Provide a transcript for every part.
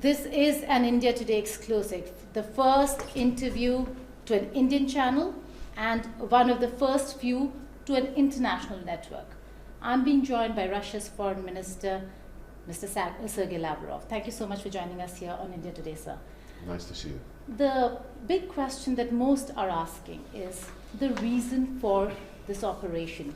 This is an India Today exclusive, the first interview to an Indian channel and one of the first few to an international network. I'm being joined by Russia's Foreign Minister, Mr. Sergey Lavrov. Thank you so much for joining us here on India Today, sir. Nice to see you. The big question that most are asking is the reason for this operation,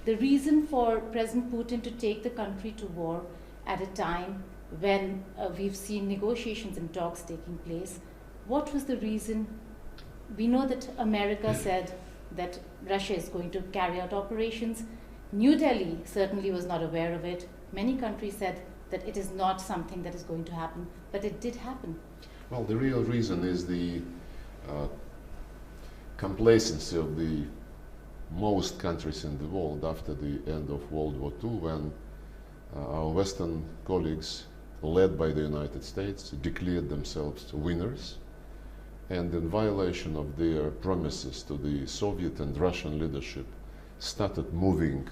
the reason for President Putin to take the country to war at a time when we've seen negotiations and talks taking place. What was the reason? We know that America said that Russia is going to carry out operations. New Delhi certainly was not aware of it. Many countries said that it is not something that is going to happen, but it did happen. Well, the real reason is the complacency of the most countries in the world after the end of World War II, when our Western colleagues, led by the United States, declared themselves winners, and in violation of their promises to the Soviet and Russian leadership, started moving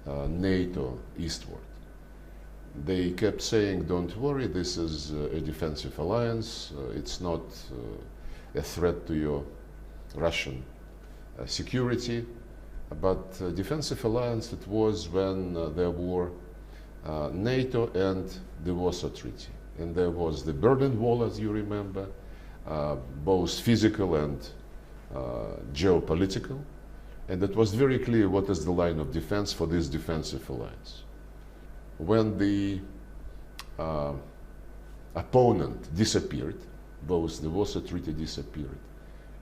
NATO eastward. They kept saying, don't worry, this is a defensive alliance, it's not a threat to your Russian security, but defensive alliance it was when there were NATO and the Warsaw Treaty. And there was the Berlin Wall, as you remember, both physical and geopolitical. And it was very clear what is the line of defense for this defensive alliance. When the opponent disappeared, both the Warsaw Treaty disappeared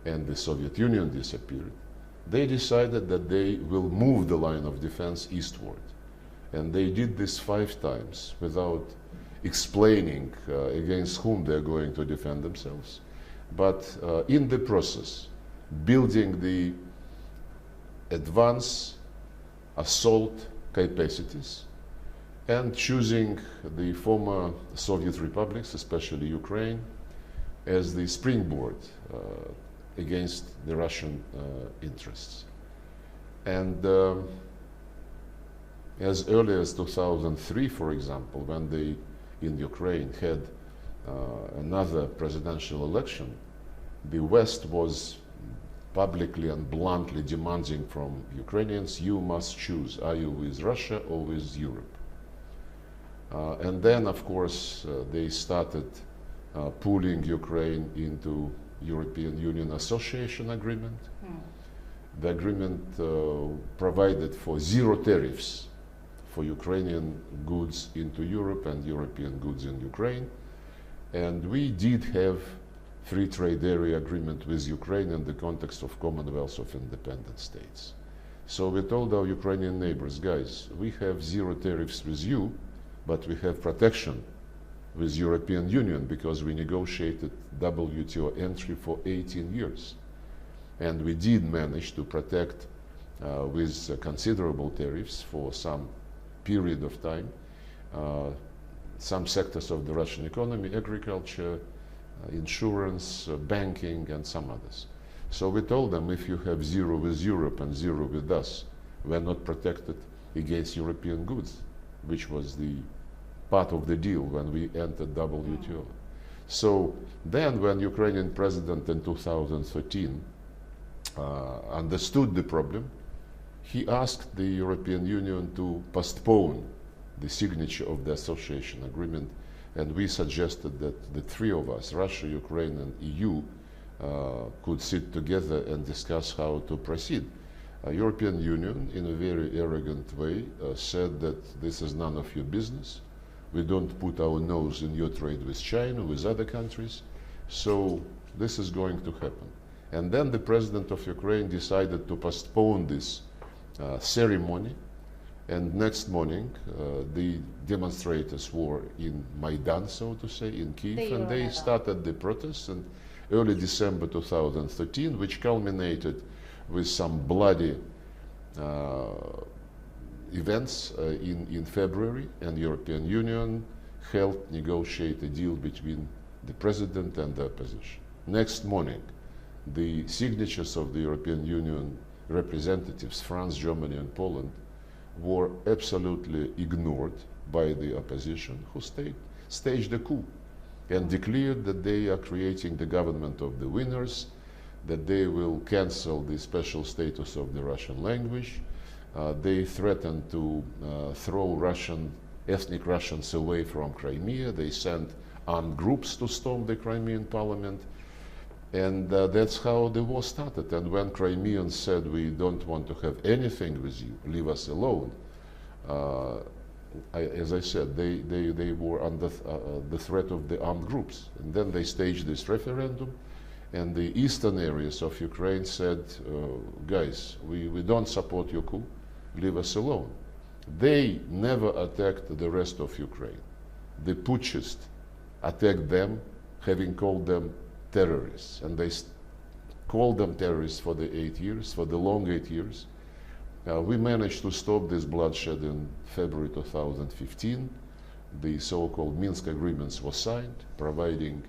and the Soviet Union disappeared, they decided that they will move the line of defense eastward. And they did this 5 times without explaining against whom they're going to defend themselves. But in the process, building the advanced assault capacities and choosing the former Soviet republics, especially Ukraine, as the springboard against the Russian interests. And as early as 2003, for example, when they, in Ukraine, had another presidential election, the West was publicly and bluntly demanding from Ukrainians, you must choose, are you with Russia or with Europe? And then, of course, they started pulling Ukraine into European Union Association Agreement. The agreement provided for 0 tariffs for Ukrainian goods into Europe and European goods in Ukraine. And we did have free trade area agreement with Ukraine in the context of Commonwealth of Independent States. So we told our Ukrainian neighbors, guys, we have 0 tariffs with you, but we have protection with European Union because we negotiated WTO entry for 18 years. And we did manage to protect with considerable tariffs for some period of time some sectors of the Russian economy, agriculture, insurance, banking, and some others. So we told them, if you have 0 with Europe and 0 with us, we're not protected against European goods, which was the part of the deal when we entered WTO. So then when Ukrainian president in 2013 understood the problem, he asked the European Union to postpone the signature of the association agreement, and we suggested that the 3 of us, Russia, Ukraine, and EU, could sit together and discuss how to proceed. European Union, in a very arrogant way, said that this is none of your business. We don't put our nose in your trade with China, with other countries, so this is going to happen. And then the president of Ukraine decided to postpone this ceremony, and next morning the demonstrators were in Maidan, so to say, in Kyiv, and they started the protests in early December 2013, which culminated with some bloody events in February, and the European Union helped negotiate a deal between the president and the opposition. Next morning, the signatures of the European Union representatives, France, Germany, and Poland, were absolutely ignored by the opposition, who staged a coup. and declared that they are creating the government of the winners, that they will cancel the special status of the Russian language. They threatened to throw ethnic Russians away from Crimea. They sent armed groups to storm the Crimean parliament. And that's how the war started. And when Crimeans said, we don't want to have anything with you, leave us alone, as I said, they were under the threat of the armed groups. And then they staged this referendum, and the eastern areas of Ukraine said, guys, we don't support your coup, leave us alone. They never attacked the rest of Ukraine. The putschists attacked them, having called them terrorists. And they called them terrorists for the 8 years, for the long 8 years. We managed to stop this bloodshed in February 2015. The so-called Minsk agreements were signed, providing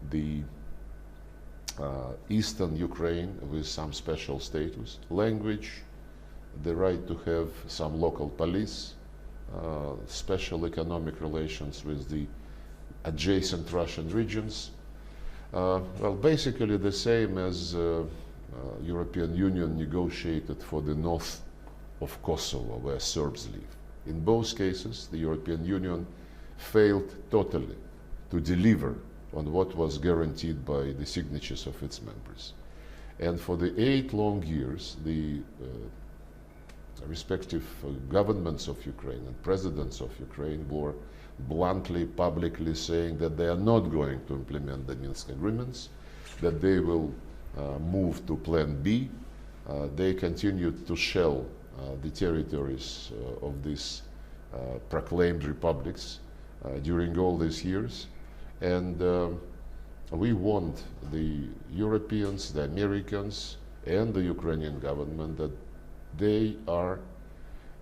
the eastern Ukraine with some special status, language, the right to have some local police, special economic relations with the adjacent Russian regions. Well, basically the same as European Union negotiated for the north of Kosovo, where Serbs live. In both cases, the European Union failed totally to deliver on what was guaranteed by the signatures of its members. And for the 8 long years, the respective governments of Ukraine and presidents of Ukraine were bluntly, publicly saying that they are not going to implement the Minsk agreements, that they will move to Plan B. They continued to shell the territories of these proclaimed republics during all these years. And we want the Europeans, the Americans, and the Ukrainian government that they are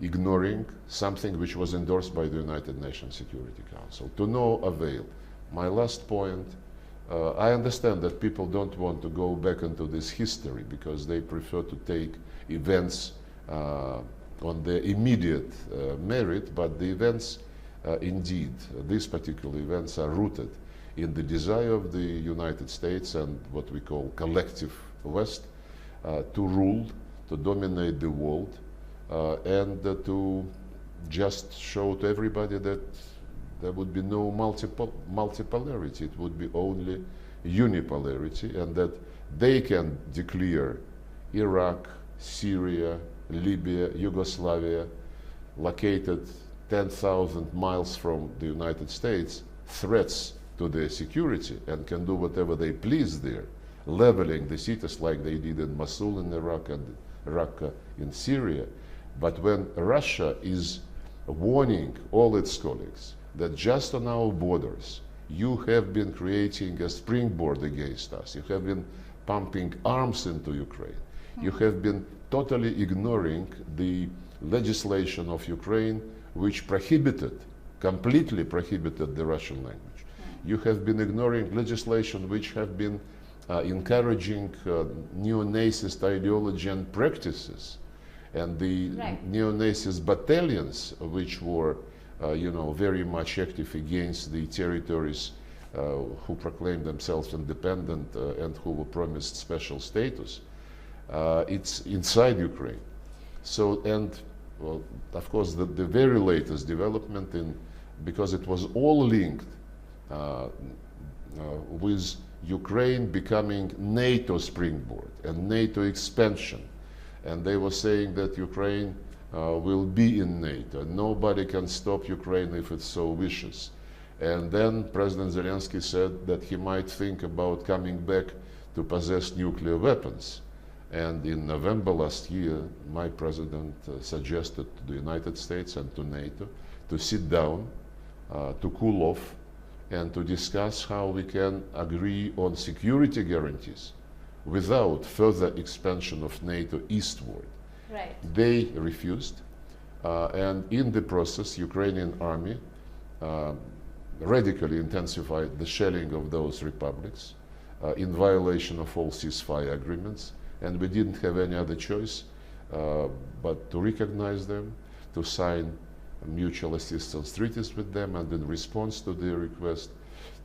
ignoring something which was endorsed by the United Nations Security Council, to no avail. My last point, I understand that people don't want to go back into this history because they prefer to take events on their immediate merit, but the events, indeed, these particular events are rooted in the desire of the United States and what we call collective West to rule, to dominate the world, and to just show to everybody that there would be no multipolarity, it would be only unipolarity, and that they can declare Iraq, Syria, Libya, Yugoslavia, located 10,000 miles from the United States, threats to their security, and can do whatever they please there, leveling the cities like they did in Mosul in Iraq and Raqqa in Syria. But when Russia is warning all its colleagues that just on our borders you have been creating a springboard against us, you have been pumping arms into Ukraine, you have been totally ignoring the legislation of Ukraine which prohibited, completely prohibited the Russian language. You have been ignoring legislation which have been encouraging neo-Nazist ideology and practices, and the neo-Nazist battalions which were very much active against the territories who proclaimed themselves independent and who were promised special status. It's inside Ukraine. So, and well, of course the very latest development, because it was all linked with Ukraine becoming NATO springboard and NATO expansion. And they were saying that Ukraine will be in NATO. Nobody can stop Ukraine if it so wishes. And then President Zelensky said that he might think about coming back to possess nuclear weapons. And in November last year, my president suggested to the United States and to NATO to sit down, to cool off, and to discuss how we can agree on security guarantees without further expansion of NATO eastward. Right. They refused, and in the process, Ukrainian army radically intensified the shelling of those republics in violation of all ceasefire agreements, and we didn't have any other choice but to recognize them, to sign mutual assistance treaties with them, and in response to their request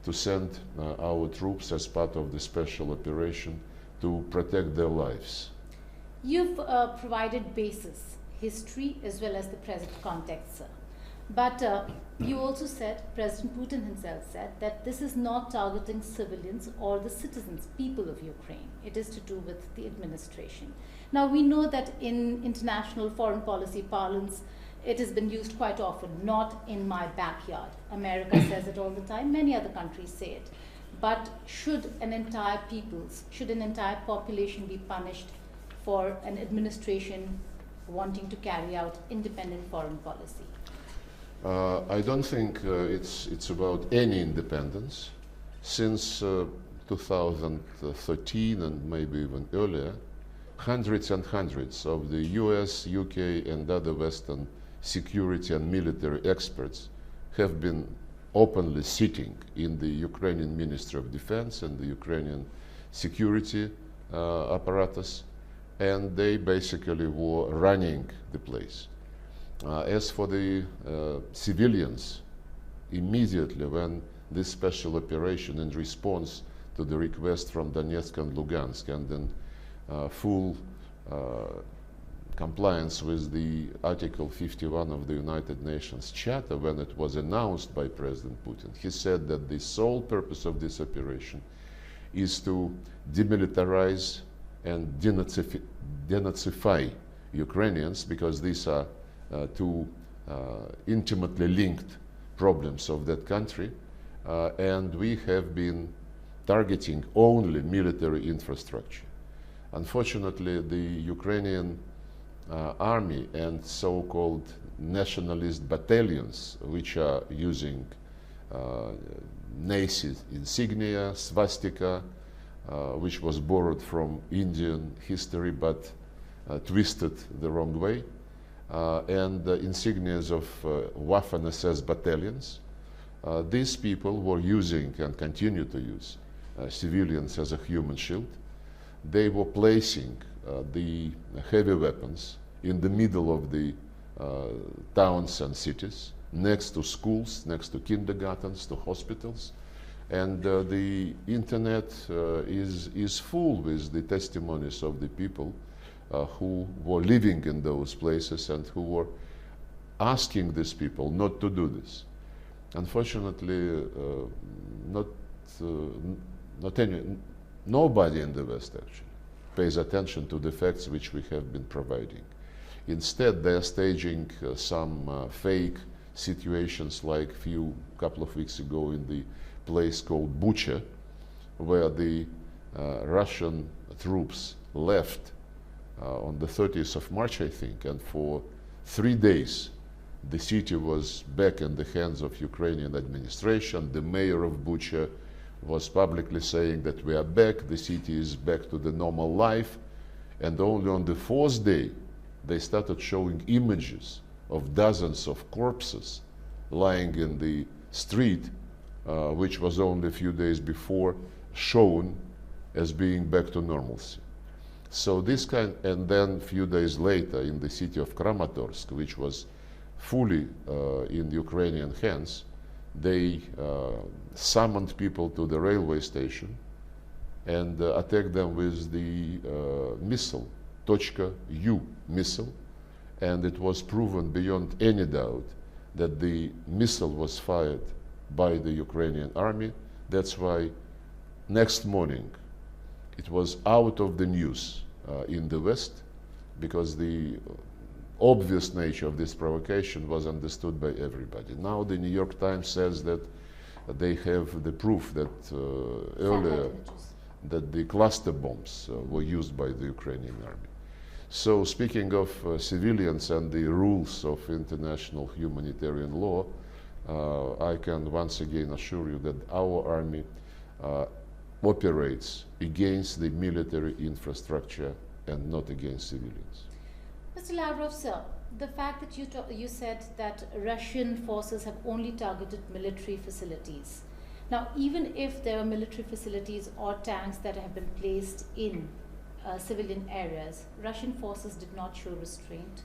to send our troops as part of the special operation to protect their lives. You've provided basis, history, as well as the present context, sir. But you also said, President Putin himself said, that this is not targeting civilians or the citizens, people of Ukraine. It is to do with the administration. Now, we know that in international foreign policy parlance, it has been used quite often, not in my backyard. America says it all the time, many other countries say it. But should an entire population be punished for an administration wanting to carry out independent foreign policy? I don't think it's about any independence. Since 2013 and maybe even earlier, hundreds and hundreds of the US, UK, and other Western security and military experts have been openly sitting in the Ukrainian Ministry of Defense and the Ukrainian security apparatus, and they basically were running the place. As for the civilians, immediately when this special operation in response to the request from Donetsk and Lugansk and in full compliance with the Article 51 of the United Nations Charter, when it was announced by President Putin, he said that the sole purpose of this operation is to demilitarize and denazify Ukrainians, because these are two intimately linked problems of that country, and we have been targeting only military infrastructure. Unfortunately, the Ukrainian army and so-called nationalist battalions, which are using Nazi insignia, swastika, which was borrowed from Indian history but twisted the wrong way, and the insignias of Waffen-SS battalions. These people were using and continue to use civilians as a human shield. They were placing the heavy weapons in the middle of the towns and cities, next to schools, next to kindergartens, to hospitals. And the internet is full with the testimonies of the people who were living in those places and who were asking these people not to do this. Unfortunately, nobody in the West actually pays attention to the facts which we have been providing. Instead, they are staging some fake situations, like couple of weeks ago in the place called Bucha, where the Russian troops left on the 30th of March, I think, and for 3 days the city was back in the hands of Ukrainian administration. The mayor of Bucha was publicly saying that we are back, the city is back to the normal life, and only on the 4th day they started showing images of dozens of corpses lying in the street, which was only a few days before shown as being back to normalcy. So this and then a few days later in the city of Kramatorsk, which was fully in Ukrainian hands, they summoned people to the railway station and attacked them with the missile, .U missile, and it was proven beyond any doubt that the missile was fired by the Ukrainian army. That's why next morning it was out of the news in the West, because the obvious nature of this provocation was understood by everybody. Now the New York Times says that they have the proof that earlier that the cluster bombs were used by the Ukrainian army. So speaking of civilians and the rules of international humanitarian law, I can once again assure you that our army operates against the military infrastructure and not against civilians. Mr. Lavrov, sir, the fact that you said that Russian forces have only targeted military facilities. Now, even if there are military facilities or tanks that have been placed in civilian areas, Russian forces did not show restraint.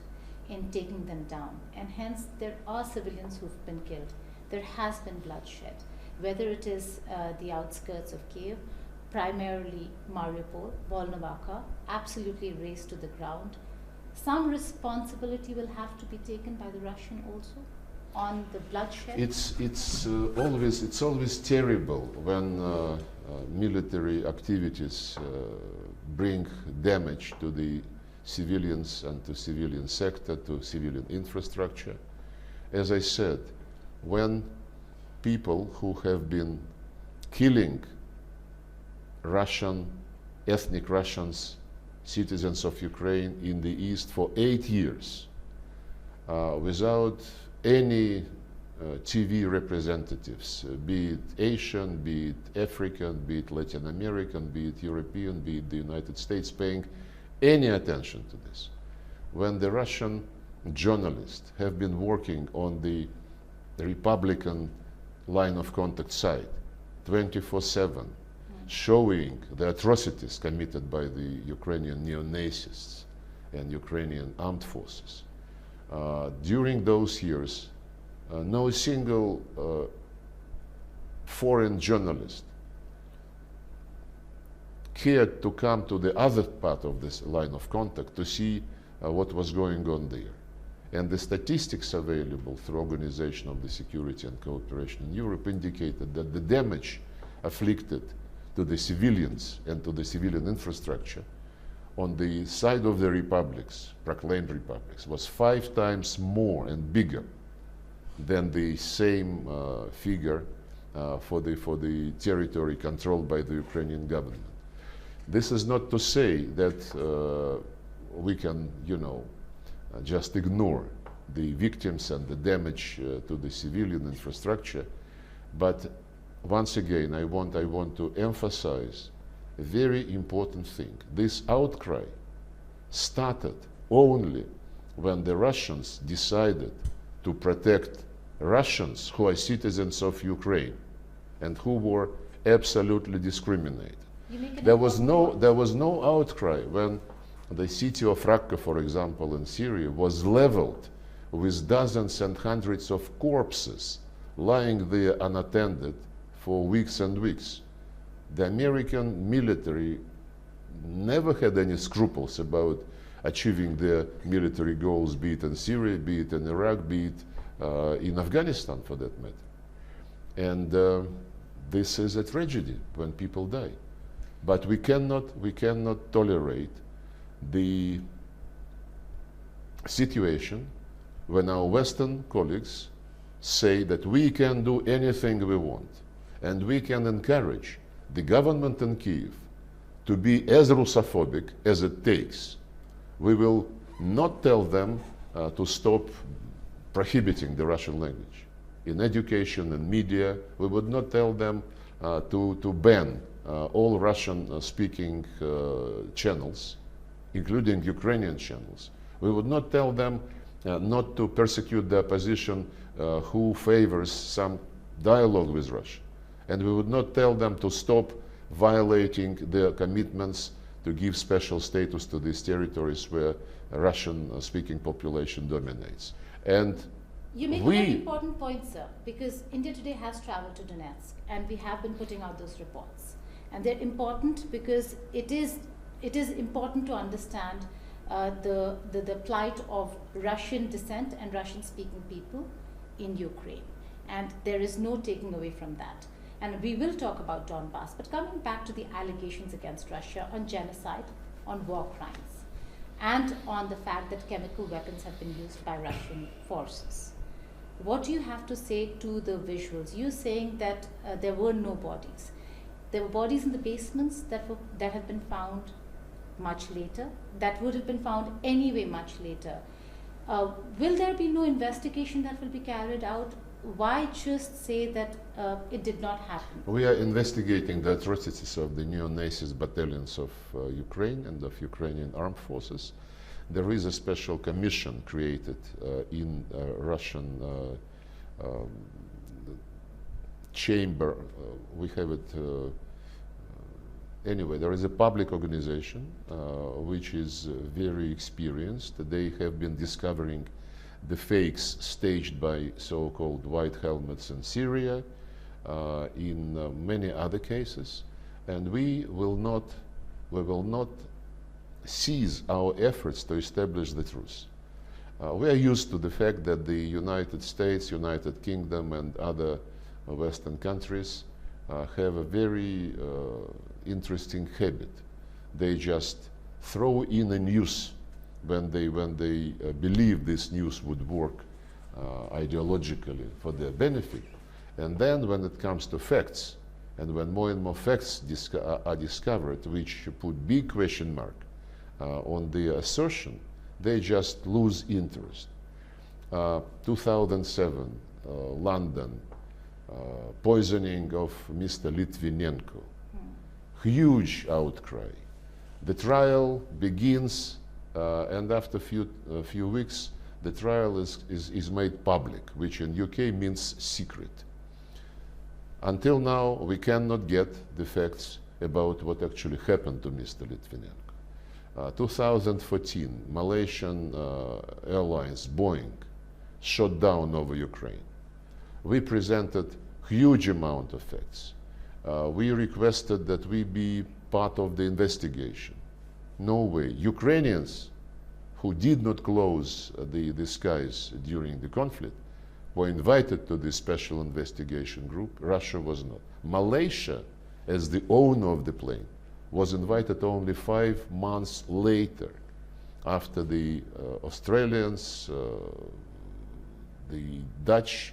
in taking them down. And hence, there are civilians who've been killed. There has been bloodshed, whether it is the outskirts of Kiev, primarily Mariupol, Volnovakha, absolutely razed to the ground. Some responsibility will have to be taken by the Russian also on the bloodshed. It's always terrible when military activities bring damage to the civilians and to civilian sector, to civilian infrastructure. As I said, when people who have been killing ethnic Russians, citizens of Ukraine in the east for 8 years, without any TV representatives, be it Asian, be it African, be it Latin American, be it European, be it the United States, paying any attention to this. When the Russian journalists have been working on the Republican line of contact side 24/7, showing the atrocities committed by the Ukrainian neo-Nazis and Ukrainian armed forces. During those years, no single foreign journalist cared to come to the other part of this line of contact to see what was going on there. And the statistics available through Organization of the Security and Cooperation in Europe indicated that the damage afflicted to the civilians and to the civilian infrastructure on the side of the republics, proclaimed republics, was 5 times more and bigger than the same figure for the territory controlled by the Ukrainian government. This is not to say that we can, just ignore the victims and the damage to the civilian infrastructure, but once again, I want to emphasize a very important thing. This outcry started only when the Russians decided to protect Russians who are citizens of Ukraine and who were absolutely discriminated. There was no outcry when the city of Raqqa, for example, in Syria, was leveled with dozens and hundreds of corpses lying there unattended for weeks and weeks. The American military never had any scruples about achieving their military goals, be it in Syria, be it in Iraq, be it in Afghanistan, for that matter. And this is a tragedy when people die. But we cannot tolerate the situation when our Western colleagues say that we can do anything we want, and we can encourage the government in Kyiv to be as Russophobic as it takes. We will not tell them to stop prohibiting the Russian language. In education and media, we would not tell them to ban all Russian-speaking channels, including Ukrainian channels. We would not tell them not to persecute the opposition who favors some dialogue with Russia. And we would not tell them to stop violating their commitments to give special status to these territories where a Russian-speaking population dominates. And you make a very important point, sir, because India today has traveled to Donetsk, and we have been putting out those reports. And they're important because it is important to understand the plight of Russian descent and Russian-speaking people in Ukraine. And there is no taking away from that. And we will talk about Donbass, but coming back to the allegations against Russia on genocide, on war crimes, and on the fact that chemical weapons have been used by Russian forces. What do you have to say to the visuals? You're saying that there were no bodies. There were bodies in the basements that have been found much later, that would have been found anyway much later. Will there be no investigation that will be carried out? Why just say that it did not happen? We are investigating the atrocities of the neo-Nazis battalions of Ukraine and of Ukrainian armed forces. There is a special commission created in Russian chamber. We have it Anyway, there is a public organization which is very experienced. They have been discovering the fakes staged by so-called white helmets in Syria, in many other cases, and we will not cease our efforts to establish the truth. We are used to the fact that the United States, United Kingdom, and other Western countries have a very interesting habit. They just throw in a news when they believe this news would work ideologically for their benefit, and then when it comes to facts, and when more and more facts are discovered which put big question mark on the assertion, they just lose interest. 2007, London, poisoning of Mr. Litvinenko, huge outcry. The trial begins, and after a few weeks, the trial is made public, which in UK means secret. Until now, we cannot get the facts about what actually happened to Mr. Litvinenko. 2014, Malaysian Airlines, Boeing, shot down over Ukraine. We presented huge amount of facts. We requested that we be part of the investigation. No way. Ukrainians who did not close the skies during the conflict were invited to this special investigation group. Russia was not. Malaysia, as the owner of the plane, was invited only 5 months later, after the Australians, the Dutch,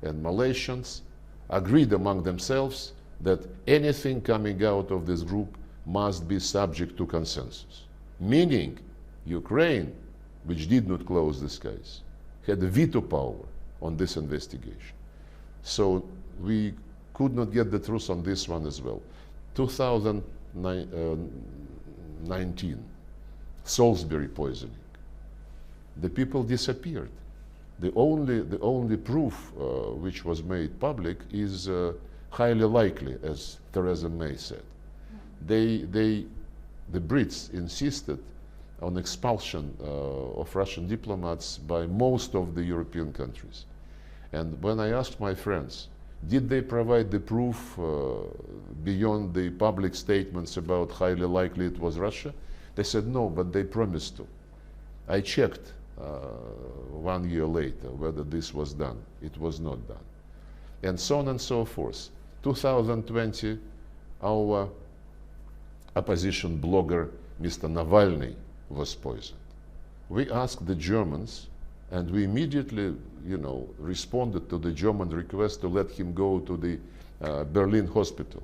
and Malaysians agreed among themselves that anything coming out of this group must be subject to consensus. Meaning, Ukraine, which did not close the skies, had a veto power on this investigation. So we could not get the truth on this one as well. 2019, Salisbury poisoning. The people disappeared. The only proof which was made public is highly likely, as Theresa May said. The Brits insisted on expulsion of Russian diplomats by most of the European countries. And when I asked my friends, did they provide the proof beyond the public statements about highly likely it was Russia? They said no, but they promised to. I checked 1 year later whether this was done. It was not done. And so on and so forth. 2020, our opposition blogger, Mr. Navalny, was poisoned. We asked the Germans, and we immediately, responded to the German request to let him go to the Berlin hospital.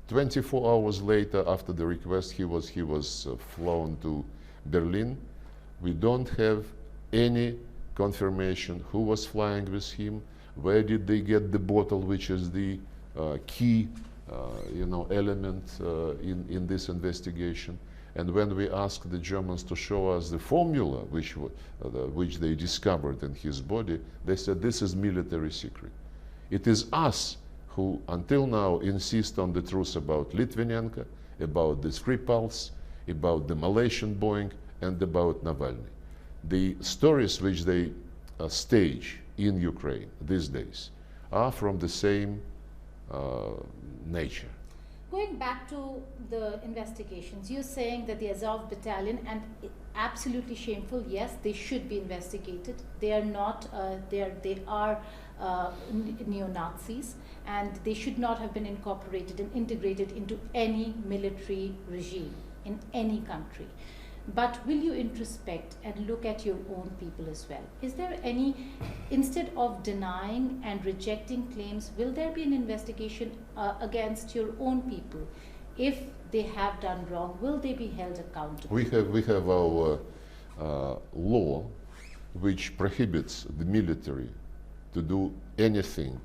24 hours later, after the request, he was flown to Berlin. We don't have any confirmation who was flying with him, where did they get the bottle, which is the key element in this investigation. And when we asked the Germans to show us the formula which they discovered in his body, they said this is military secret. It is us who until now insist on the truth about Litvinenko, about the Skripals, about the Malaysian Boeing, and about Navalny. The stories which they stage in Ukraine these days are from the same nature. Going back to the investigations, you're saying that the Azov battalion, and absolutely shameful, yes, they should be investigated. They are not, they are neo-Nazis, and they should not have been incorporated and integrated into any military regime in any country. But will you introspect and look at your own people as well? Is there any, instead of denying and rejecting claims, will there be an investigation against your own people? If they have done wrong, will they be held accountable? We have our law which prohibits the military to do anything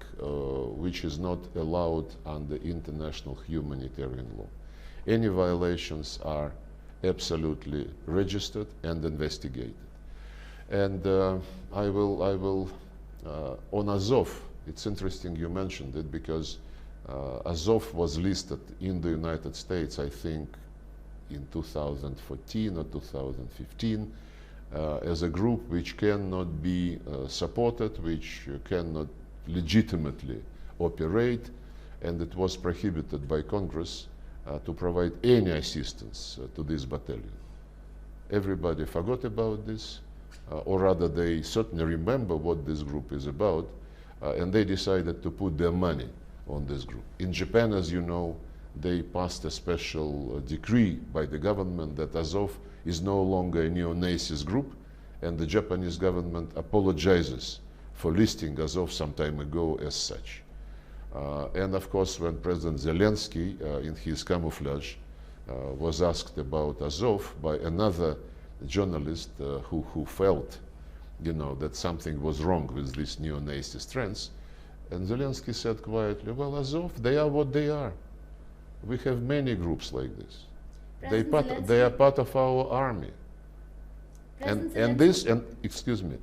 which is not allowed under international humanitarian law. Any violations are absolutely registered and investigated. And I will on Azov, it's interesting you mentioned it, because Azov was listed in the United States, I think, in 2014 or 2015, as a group which cannot be supported, which cannot legitimately operate, and it was prohibited by Congress to provide any assistance to this battalion. Everybody forgot about this, or rather they certainly remember what this group is about, and they decided to put their money on this group. In Japan, as you know, they passed a special decree by the government that Azov is no longer a neo-Nazis group, and the Japanese government apologizes for listing Azov some time ago as such. And of course, when President Zelensky, in his camouflage, was asked about Azov by another journalist who felt, that something was wrong with these neo-Nazi trends, and Zelensky said quietly, well, Azov, they are what they are. We have many groups like this. They are part of our army. And excuse me,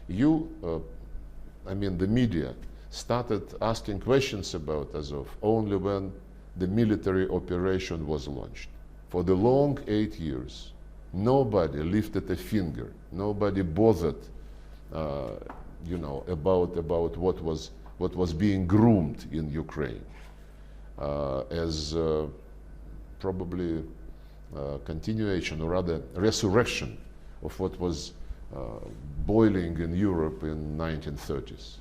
the media started asking questions about Azov only when the military operation was launched. For the long 8 years, nobody lifted a finger, nobody bothered, about what was being groomed in Ukraine as probably continuation, or rather resurrection of what was boiling in Europe in 1930s.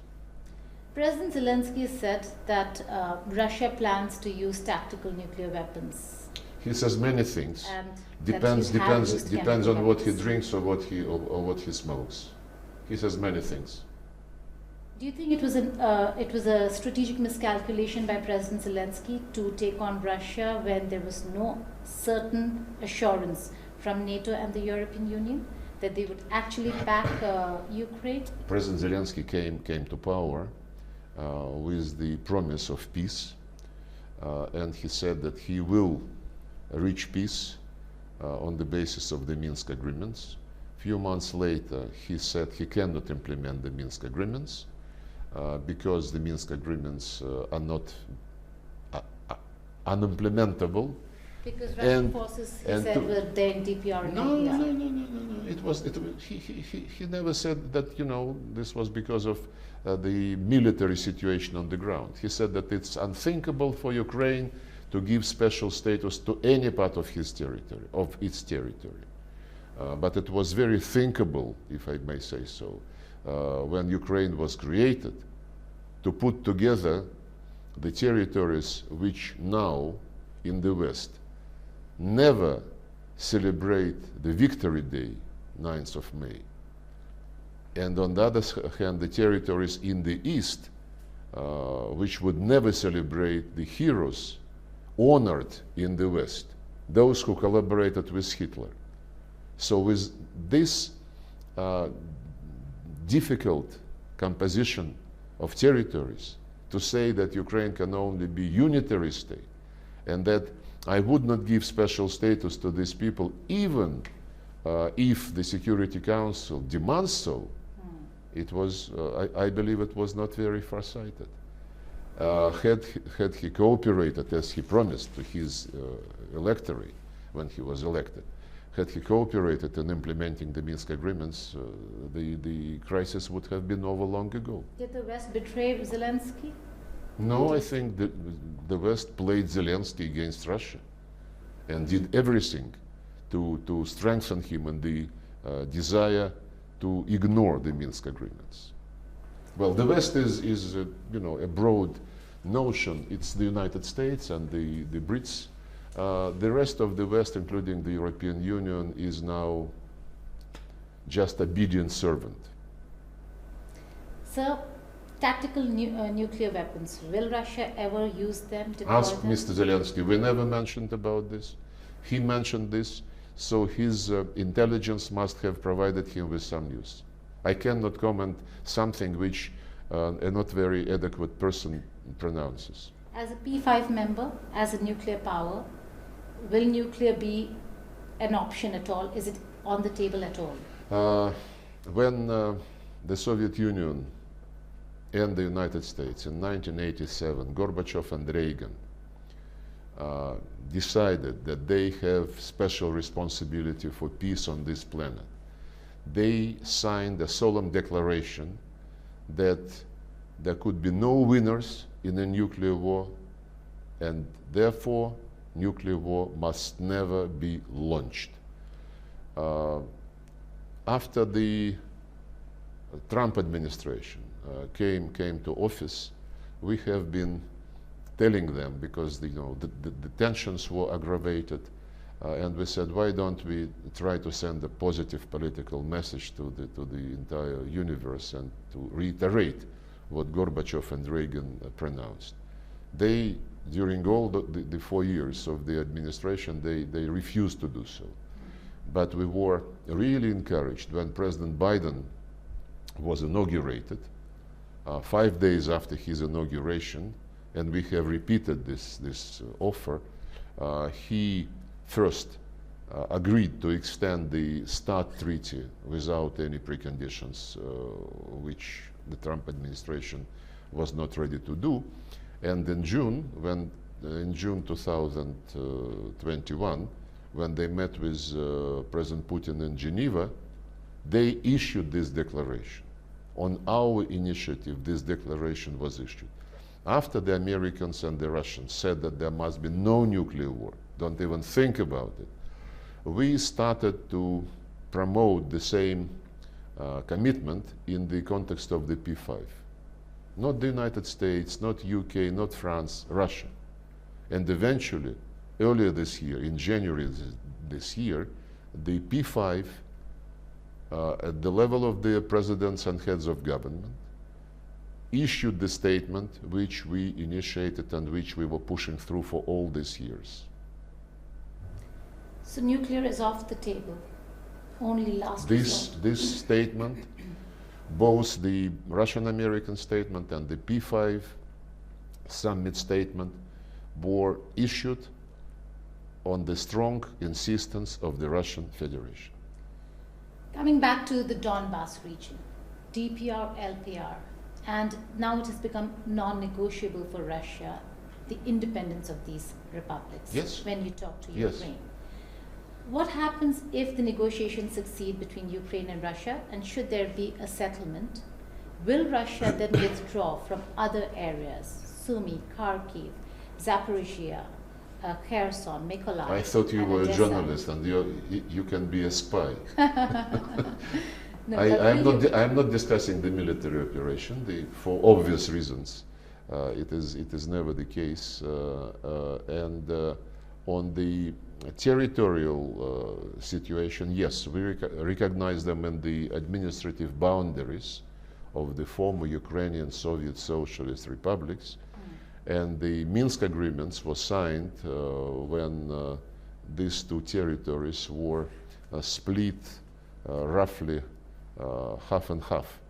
President Zelensky said that Russia plans to use tactical nuclear weapons. He says many things. Depends on what he drinks or what he smokes. He says many things. Do you think it was a strategic miscalculation by President Zelensky to take on Russia when there was no certain assurance from NATO and the European Union that they would actually back Ukraine? President Zelensky came to power with the promise of peace, and he said that he will reach peace on the basis of the Minsk agreements. A few months later, he said he cannot implement the Minsk agreements because the Minsk agreements are not unimplementable. Because Russian forces, he said, were there in DPR. No. He never said that, this was because of the military situation on the ground. He said that it's unthinkable for Ukraine to give special status to any part of its territory. But it was very thinkable, if I may say so, when Ukraine was created, to put together the territories which now in the West never celebrate the Victory Day, 9th of May. And on the other hand, the territories in the East, which would never celebrate the heroes honored in the West, those who collaborated with Hitler. So with this difficult composition of territories, to say that Ukraine can only be unitary state, and that I would not give special status to these people, even if the Security Council demands so, it was, I believe it was not very farsighted. Had he cooperated as he promised to his electorate when he was elected, had he cooperated in implementing the Minsk agreements, the crisis would have been over long ago. Did the West betray Zelensky? No, I think the West played Zelensky against Russia and did everything to strengthen him in the desire to ignore the Minsk agreements. Well, the West is a broad notion. It's the United States and the Brits. The rest of the West, including the European Union, is now just obedient servant. So, tactical nuclear weapons, will Russia ever use them? Ask Mr. Zelensky. We never mentioned about this. He mentioned this, so his intelligence must have provided him with some news. I cannot comment something which a not very adequate person pronounces. As a P5 member, as a nuclear power, will nuclear be an option at all? Is it on the table at all? When the Soviet Union and the United States in 1987, Gorbachev and Reagan, decided that they have special responsibility for peace on this planet, they signed a solemn declaration that there could be no winners in a nuclear war, and therefore nuclear war must never be launched. After the Trump administration came to office, we have been telling them, because the tensions were aggravated, and we said, why don't we try to send a positive political message to the entire universe and to reiterate what Gorbachev and Reagan pronounced. They, during all the 4 years of the administration, they refused to do so. But we were really encouraged when President Biden was inaugurated, 5 days after his inauguration, and we have repeated this offer. He first agreed to extend the START treaty without any preconditions, which the Trump administration was not ready to do. And in June, in June 2021, when they met with President Putin in Geneva, they issued this declaration. On our initiative, this declaration was issued. After the Americans and the Russians said that there must be no nuclear war, don't even think about it, we started to promote the same commitment in the context of the P5. Not the United States, not UK, not France, Russia. And eventually, earlier this year, in January this year, the P5, at the level of the presidents and heads of government, issued the statement which we initiated and which we were pushing through for all these years. So nuclear is off the table, only last resort. This statement, both the Russian-American statement and the P5 summit statement, were issued on the strong insistence of the Russian Federation. Coming back to the Donbas region, DPR, LPR, and now it has become non-negotiable for Russia, the independence of these republics. Yes. When you talk to Yes. Ukraine. What happens if the negotiations succeed between Ukraine and Russia, and should there be a settlement? Will Russia then withdraw from other areas, Sumy, Kharkiv, Zaporizhia, Kherson, Mykolaiv? I thought you were a Odessa? journalist and you can be a spy. No, I'm not discussing the military operation for obvious reasons. It is never the case. On the territorial situation, yes, we recognize them in the administrative boundaries of the former Ukrainian Soviet Socialist republics. And the Minsk agreements were signed when these two territories were split roughly half and half.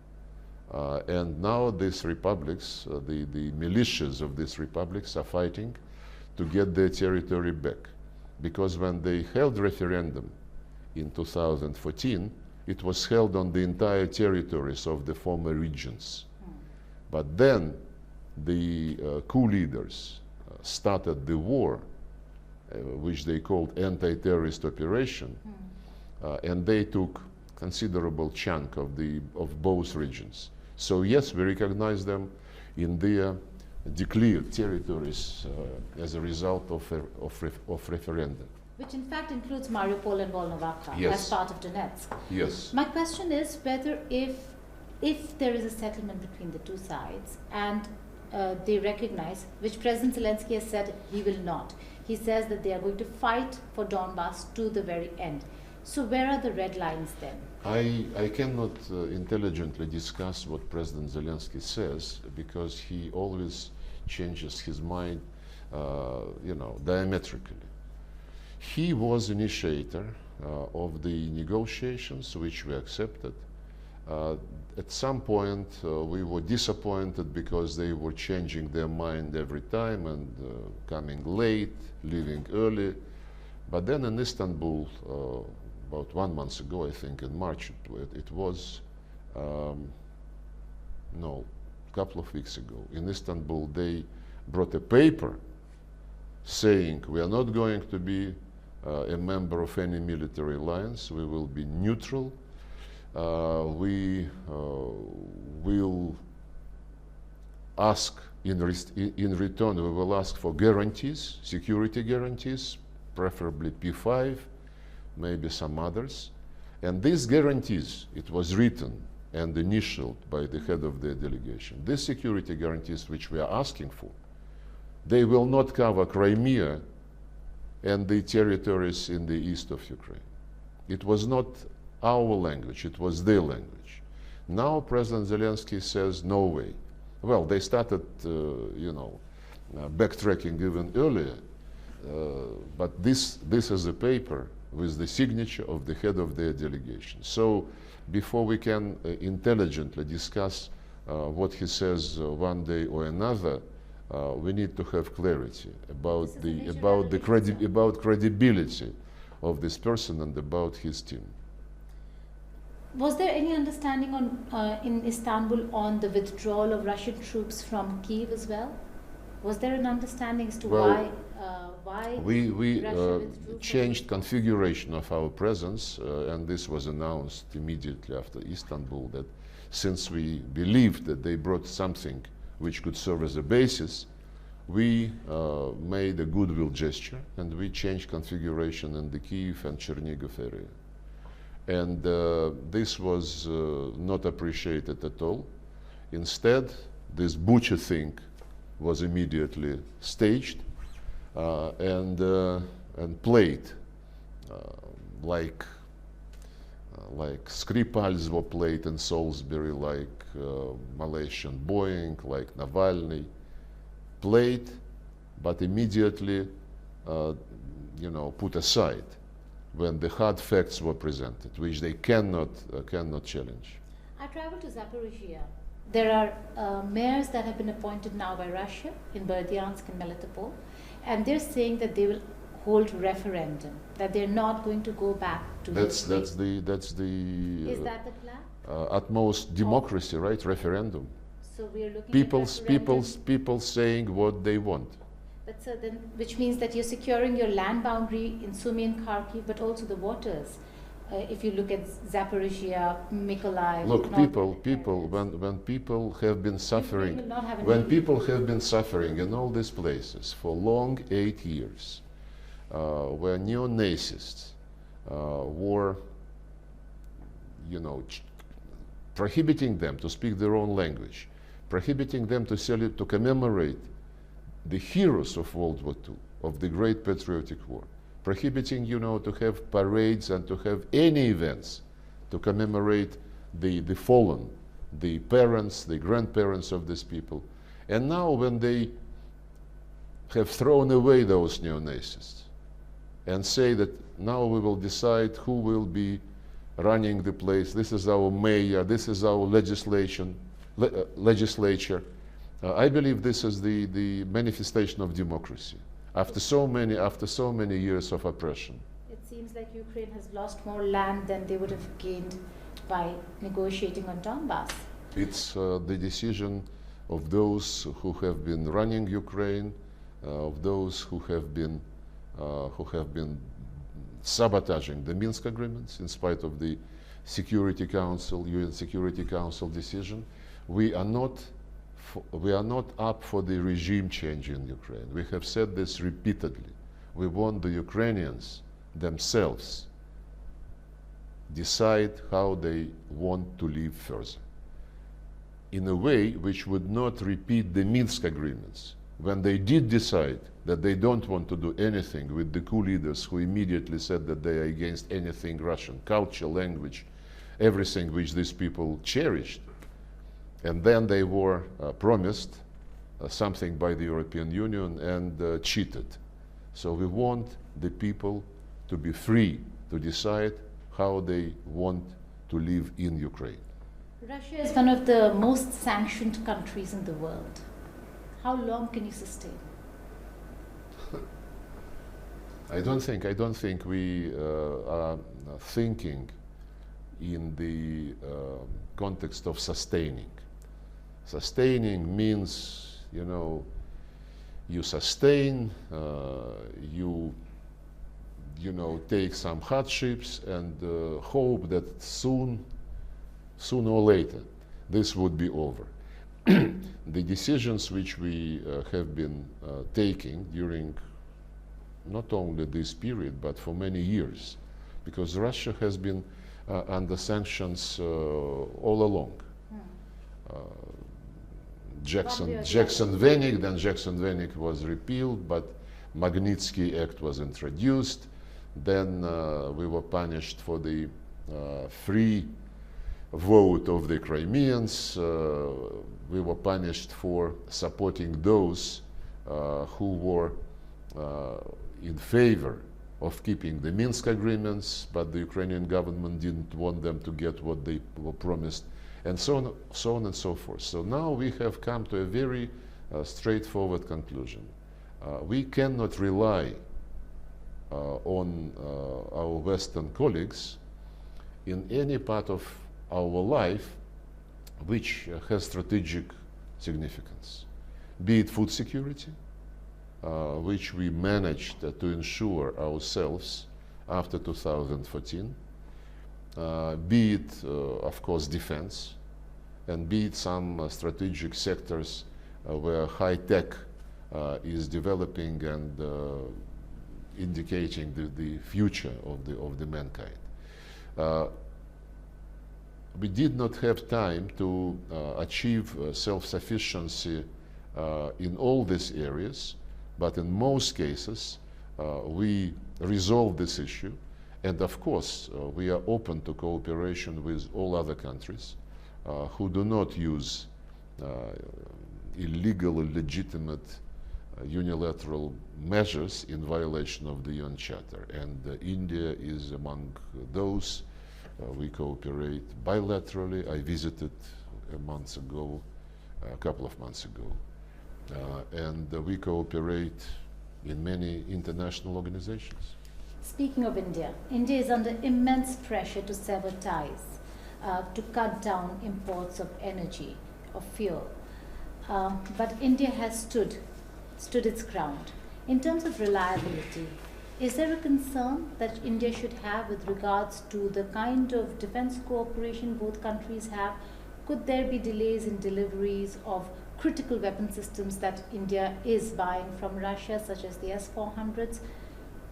And now these republics, the militias of these republics are fighting to get their territory back. Because when they held referendum in 2014, it was held on the entire territories of the former regions. But then the coup leaders started the war, which they called anti-terrorist operation, and they took considerable chunk of both regions. So yes, we recognize them in their declared territories as a result of referendum. Which in fact includes Mariupol and Volnovakha Yes. as part of Donetsk. Yes. My question is whether if there is a settlement between the two sides and they recognize, which President Zelensky has said he will not. He says that they are going to fight for Donbas to the very end. So where are the red lines then? I cannot intelligently discuss what President Zelensky says, because he always changes his mind, diametrically. He was initiator of the negotiations, which we accepted. At some point, we were disappointed because they were changing their mind every time and coming late, leaving early. But then in Istanbul, about 1 month ago, I think in March, it was, couple of weeks ago in Istanbul, they brought a paper saying we are not going to be a member of any military alliance, we will be neutral, we will ask, in return, we will ask for guarantees, security guarantees, preferably P5, maybe some others. And these guarantees, it was written and initialed by the head of the delegation. These security guarantees which we are asking for, they will not cover Crimea and the territories in the east of Ukraine. It was not our language, it was their language. Now President Zelensky says, no way. Well, they started, backtracking even earlier, but this is a paper with the signature of the head of their delegation. So before we can intelligently discuss what he says one day or another, we need to have clarity about credibility of this person and about his team. Was there any understanding in Istanbul on the withdrawal of Russian troops from Kyiv as well? Was there an understanding as to why we changed configuration of our presence, and this was announced immediately after Istanbul, that since we believed that they brought something which could serve as a basis, we made a goodwill gesture and we changed configuration in the Kyiv and Chernihiv area. And this was not appreciated at all. Instead, this butcher thing was immediately staged and played like Skripals were played in Salisbury, like Malaysian Boeing, like Navalny, played, but immediately put aside when the hard facts were presented, which they cannot challenge. I traveled to Zaporizhia. There are mayors that have been appointed now by Russia in Berdyansk and Melitopol, and they're saying that they will hold referendum, that they're not going to go back to that's the Is that the plan? Utmost democracy, right? Referendum. So we are looking People saying what they want. But so then, which means that you're securing your land boundary in Sumy and Kharkiv, but also the waters. If you look at Zaporizhia, Mykolaiv. Look, when people have been suffering, in all these places for long 8 years, where neo-Nazis were, prohibiting them to speak their own language, prohibiting them to commemorate the heroes of World War II, of the Great Patriotic War, prohibiting, to have parades and to have any events to commemorate the fallen, the parents, the grandparents of these people. And now when they have thrown away those neo-Nazis and say that now we will decide who will be running the place, this is our mayor, this is our legislature, I believe this is the manifestation of democracy after so many years of oppression. It seems like Ukraine has lost more land than they would have gained by negotiating on Donbass. It's the decision of those who have been running Ukraine, of those who have been sabotaging the Minsk agreements in spite of the Security Council, UN Security Council decision. We are not up for the regime change in Ukraine. We have said this repeatedly. We want the Ukrainians themselves decide how they want to live further, in a way which would not repeat the Minsk agreements, when they did decide that they don't want to do anything with the coup leaders who immediately said that they are against anything Russian, culture, language, everything which these people cherished. And then they were promised something by the European Union and cheated. So we want the people to be free to decide how they want to live in Ukraine. Russia is one of the most sanctioned countries in the world. How long can you sustain? I don't think we are thinking in the context of sustaining. Sustaining means, you sustain, you take some hardships and hope that sooner or later this would be over. The decisions which we have been taking during not only this period but for many years, because Russia has been under sanctions all along. Jackson-Vanik, then Jackson-Vanik was repealed, but Magnitsky Act was introduced. Then we were punished for the free vote of the Crimeans. We were punished for supporting those who were in favor of keeping the Minsk agreements, but the Ukrainian government didn't want them to get what they were promised, and so on and so forth. So now we have come to a very straightforward conclusion. We cannot rely on our Western colleagues in any part of our life which has strategic significance, be it food security, which we managed to ensure ourselves after 2014, be it, of course, defense, and be it some strategic sectors where high tech is developing and indicating the future of the mankind. We did not have time to achieve self-sufficiency in all these areas, but in most cases we resolved this issue, and of course we are open to cooperation with all other countries who do not use illegal or illegitimate unilateral measures in violation of the UN Charter, and India is among those. We cooperate bilaterally. I visited a couple of months ago, and we cooperate in many international organizations. Speaking of India, India is under immense pressure to sever ties, to cut down imports of energy, of fuel. But India has stood its ground. In terms of reliability, is there a concern that India should have with regards to the kind of defense cooperation both countries have? Could there be delays in deliveries of critical weapon systems that India is buying from Russia, such as the S-400s?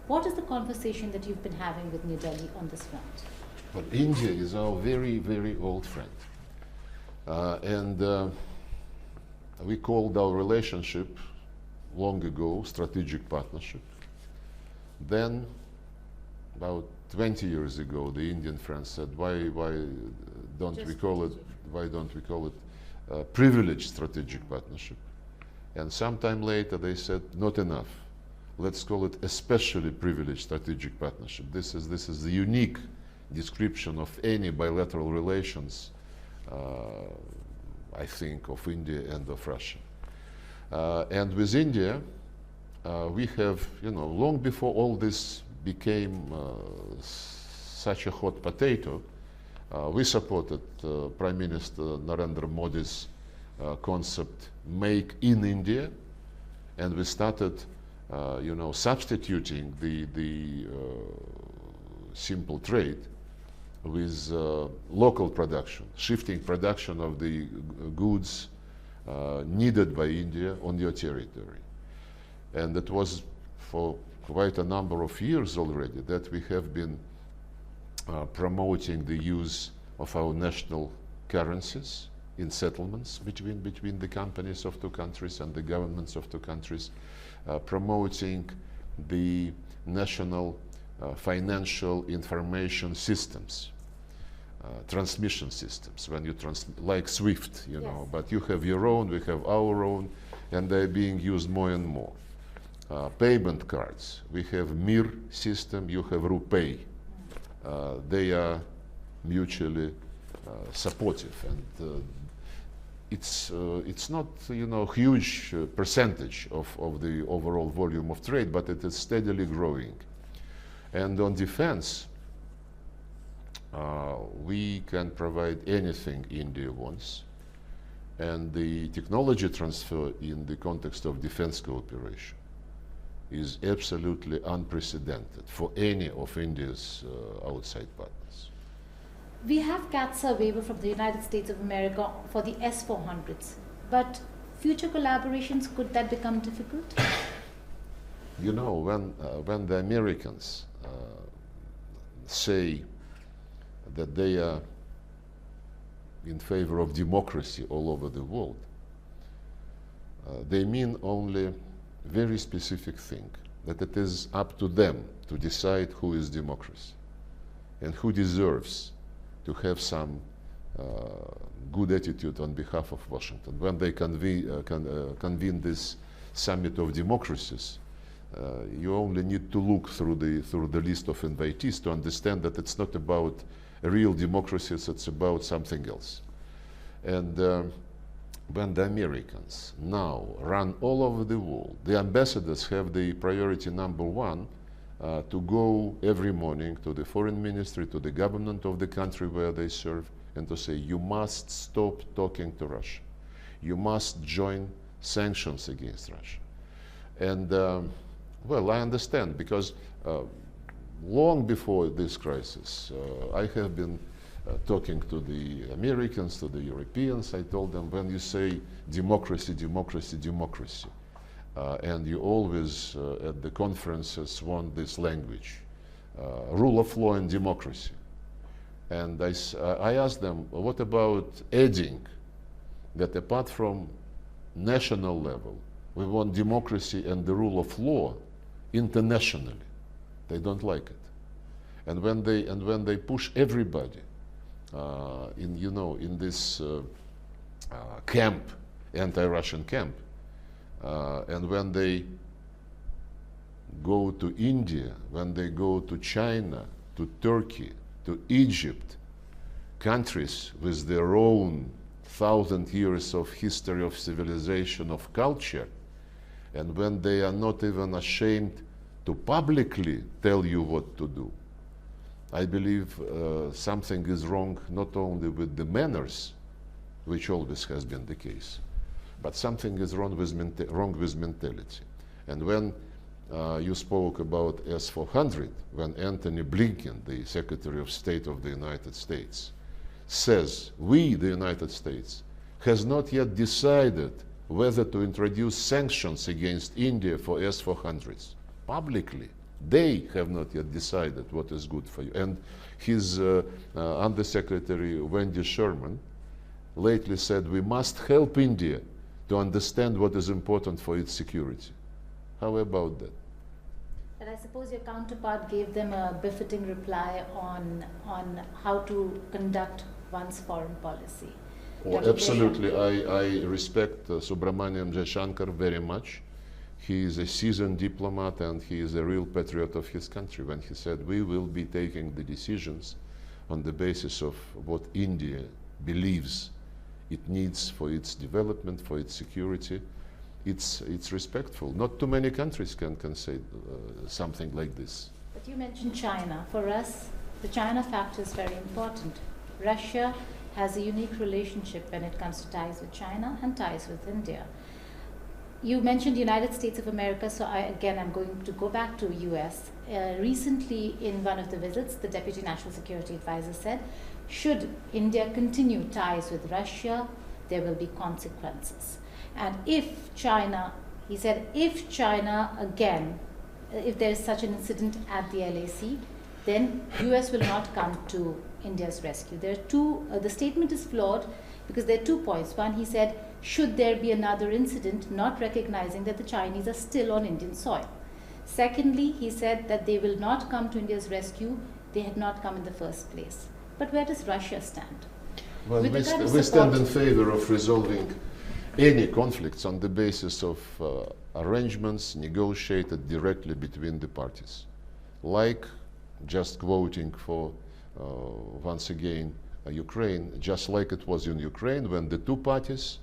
What is the conversation that you've been having with New Delhi on this front? Well, India is our very, very old friend. And we called our relationship long ago strategic partnership. Then, about 20 years ago, the Indian friends said, why don't we call it privileged strategic partnership? And sometime later they said, not enough. Let's call it especially privileged strategic partnership. This is the unique description of any bilateral relations, I think, of India and of Russia. And with India, we have, long before all this became such a hot potato, we supported Prime Minister Narendra Modi's concept, Make in India, and we started, substituting the simple trade with local production, shifting production of the goods needed by India on your territory. And it was for quite a number of years already that we have been promoting the use of our national currencies in settlements between the companies of two countries and the governments of two countries, promoting the national financial information systems, transmission systems, when you like SWIFT, Yes. But you have your own, we have our own, and they're being used more and more. Payment cards, we have MIR system, you have RuPay. They are mutually supportive, and it's not huge percentage of the overall volume of trade, but it is steadily growing. And on defense, we can provide anything India wants. And the technology transfer in the context of defense cooperation is absolutely unprecedented for any of India's outside partners. We have CATSA waiver from the United States of America for the S-400s, but future collaborations, could that become difficult? You know, when the Americans say that they are in favor of democracy all over the world, they mean only very specific thing, that it is up to them to decide who is democracy and who deserves to have some good attitude on behalf of Washington. When they convene this summit of democracies, you only need to look through the list of invitees to understand that it's not about real democracies, it's about something else. And when the Americans now run all over the world, the ambassadors have the priority number one to go every morning to the foreign ministry, to the government of the country where they serve, and to say, you must stop talking to Russia. You must join sanctions against Russia. And well, I understand, because long before this crisis, I have been talking to the Americans, to the Europeans. I told them, when you say democracy, democracy, democracy, and you always at the conferences want this language, rule of law and democracy. And I asked them, what about adding that apart from national level, we want democracy and the rule of law internationally? They don't like it. And when they push everybody in this camp, anti-Russian camp, and when they go to India, when they go to China, to Turkey, to Egypt, countries with their own 1,000 years of history of civilization, of culture, and when they are not even ashamed to publicly tell you what to do, I believe something is wrong not only with the manners, which always has been the case, but something is wrong with mentality. And when you spoke about S-400, when Antony Blinken, the Secretary of State of the United States, says, we, the United States, has not yet decided whether to introduce sanctions against India for S-400s. Publicly, they have not yet decided what is good for you. And his Undersecretary Wendy Sherman lately said, we must help India to understand what is important for its security. How about that? And I suppose your counterpart gave them a befitting reply on how to conduct one's foreign policy. Oh, absolutely. I respect Subramaniam Jaishankar very much. He is a seasoned diplomat and he is a real patriot of his country when he said, we will be taking the decisions on the basis of what India believes it needs for its development, for its security. It's respectful. Not too many countries can say something like this. But you mentioned China. For us, the China factor is very important. Russia has a unique relationship when it comes to ties with China and ties with India. You mentioned the United States of America, so I'm going to go back to US. Recently, in one of the visits, the Deputy National Security Advisor said, should India continue ties with Russia, there will be consequences. And if China, he said, if China again, if there is such an incident at the LAC, then US will not come to India's rescue. There are two, the statement is flawed because there are 2 points. One, he said, should there be another incident, not recognizing that the Chinese are still on Indian soil. Secondly, he said that they will not come to India's rescue. They had not come in the first place. But where does Russia stand? Well, we stand in favor of resolving any conflicts on the basis of arrangements negotiated directly between the parties. Like, just quoting for, once again, Ukraine, just like it was in Ukraine when the two parties,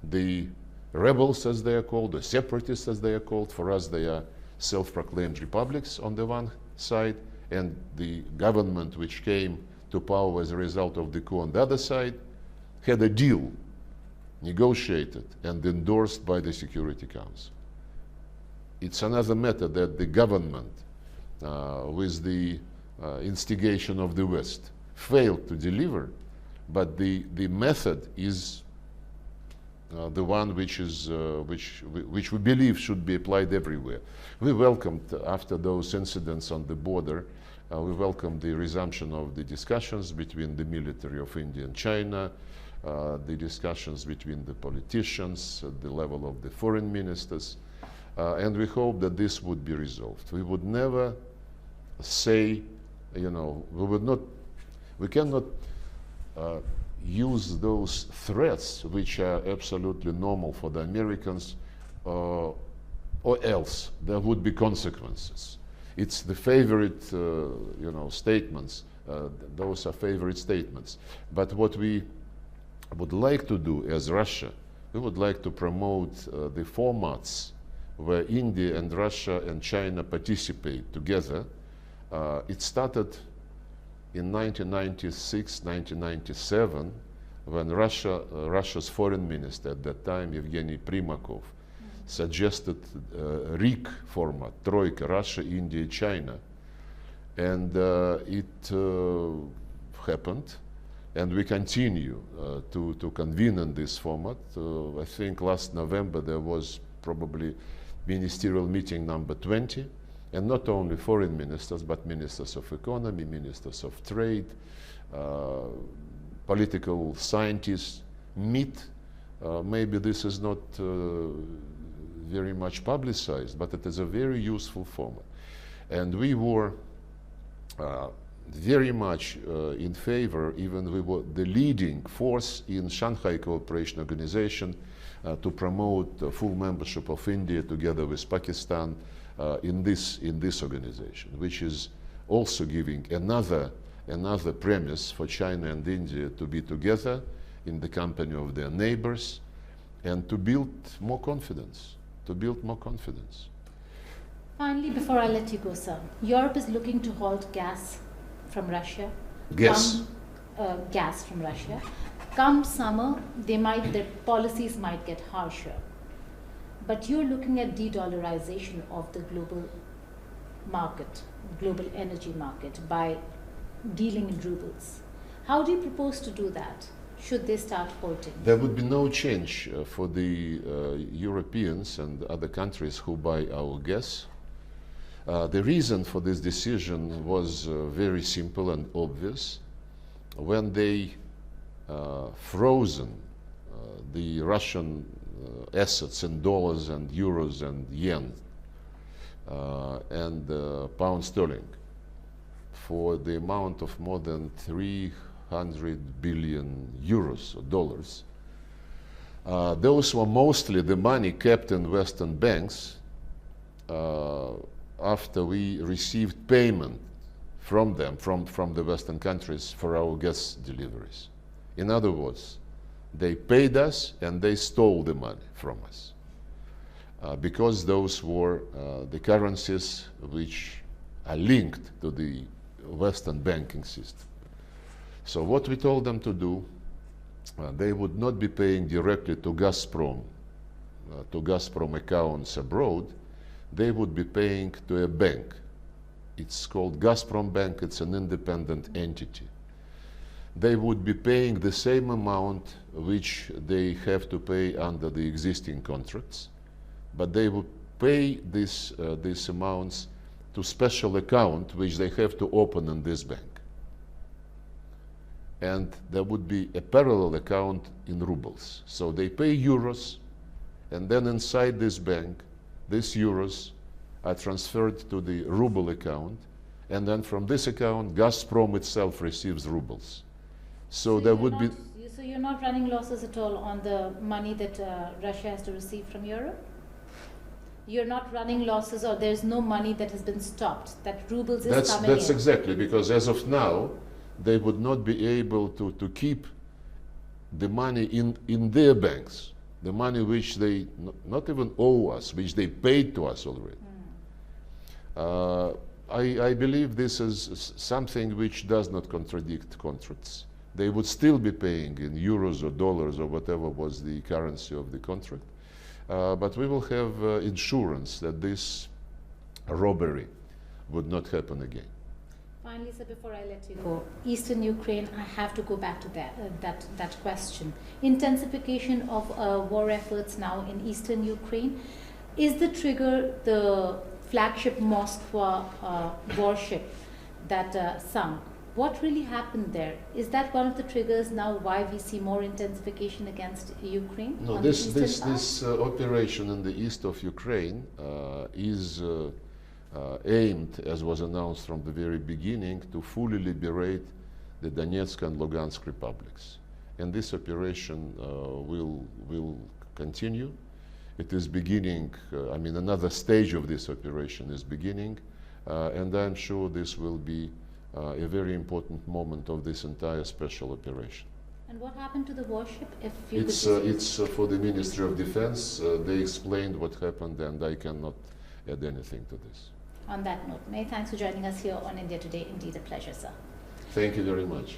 the rebels as they are called, the separatists as they are called, for us they are self-proclaimed republics on the one side, and the government which came to power as a result of the coup on the other side, had a deal negotiated and endorsed by the Security Council. It's another matter that the government, with the instigation of the West, failed to deliver, but the method is the one which we believe should be applied everywhere. We welcomed, after those incidents on the border, we welcomed the resumption of the discussions between the military of India and China, the discussions between the politicians at the level of the foreign ministers, and we hope that this would be resolved. We would never say, you know, we cannot use those threats, which are absolutely normal for the Americans, or else there would be consequences. It's the favorite, you know, statements. Those are favorite statements. But what we would like to do as Russia, we would like to promote the formats where India and Russia and China participate together. It started in 1996, 1997, when Russia's foreign minister at that time, Evgeny Primakov, suggested RIC format, Troika, Russia, India, China. And it happened, and we continue to convene in this format. I think last November there was probably ministerial meeting number 20, and not only foreign ministers, but ministers of economy, ministers of trade, political scientists meet. Maybe this is not very much publicized, but it is a very useful format. And we were very much in favor, even we were the leading force in Shanghai Cooperation Organization to promote full membership of India together with Pakistan in this organization, which is also giving another premise for China and India to be together in the company of their neighbors and to build more confidence, Finally, before I let you go, sir, Europe is looking to halt gas from Russia. Gas From Russia. Come summer, their policies might get harsher. But you're looking at de-dollarization of the global market, global energy market, by dealing in rubles. How do you propose to do that? Should they start halting? There would be no change for the Europeans and other countries who buy our gas. The reason for this decision was very simple and obvious. When they frozen the Russian assets in dollars and euros and yen and pound sterling for the amount of more than 300 billion euros or dollars. Those were mostly the money kept in Western banks after we received payment from them, from the Western countries for our gas deliveries. In other words, they paid us and they stole the money from us because those were the currencies which are linked to the Western banking system. So what we told them to do, they would not be paying directly to Gazprom accounts abroad. They would be paying to a bank. It's called Gazprom Bank. It's an independent entity. They would be paying the same amount which they have to pay under the existing contracts, but they would pay these amounts to special account which they have to open in this bank. And there would be a parallel account in rubles. So they pay euros, and then inside this bank, these euros are transferred to the ruble account, and then from this account, Gazprom itself receives rubles. So there would be... So you're not running losses at all on the money that Russia has to receive from Europe? You're not running losses, or there's no money that has been stopped, that rubles is coming in? That's exactly, because as of now, they would not be able to keep the money in their banks, the money which they not even owe us, which they paid to us already. I believe this is something which does not contradict contracts, They would still be paying in euros or dollars or whatever was the currency of the contract. But we will have insurance that this robbery would not happen again. Finally, sir, before I let you go, Eastern Ukraine, I have to go back to that question. Intensification of war efforts now in Eastern Ukraine. Is the trigger the flagship Moskva warship that sunk? What really happened there? Is that one of the triggers now why we see more intensification against Ukraine? No, this operation in the east of Ukraine is aimed, as was announced from the very beginning, to fully liberate the Donetsk and Lugansk republics. And this operation will continue. It is beginning, I mean, another stage of this operation is beginning, and I'm sure this will be a very important moment of this entire special operation. And what happened to the warship? If you it's for the Ministry of Defense. They explained what happened, and I cannot add anything to this. On that note, many thanks for joining us here on India Today. Indeed a pleasure, sir. Thank you very much.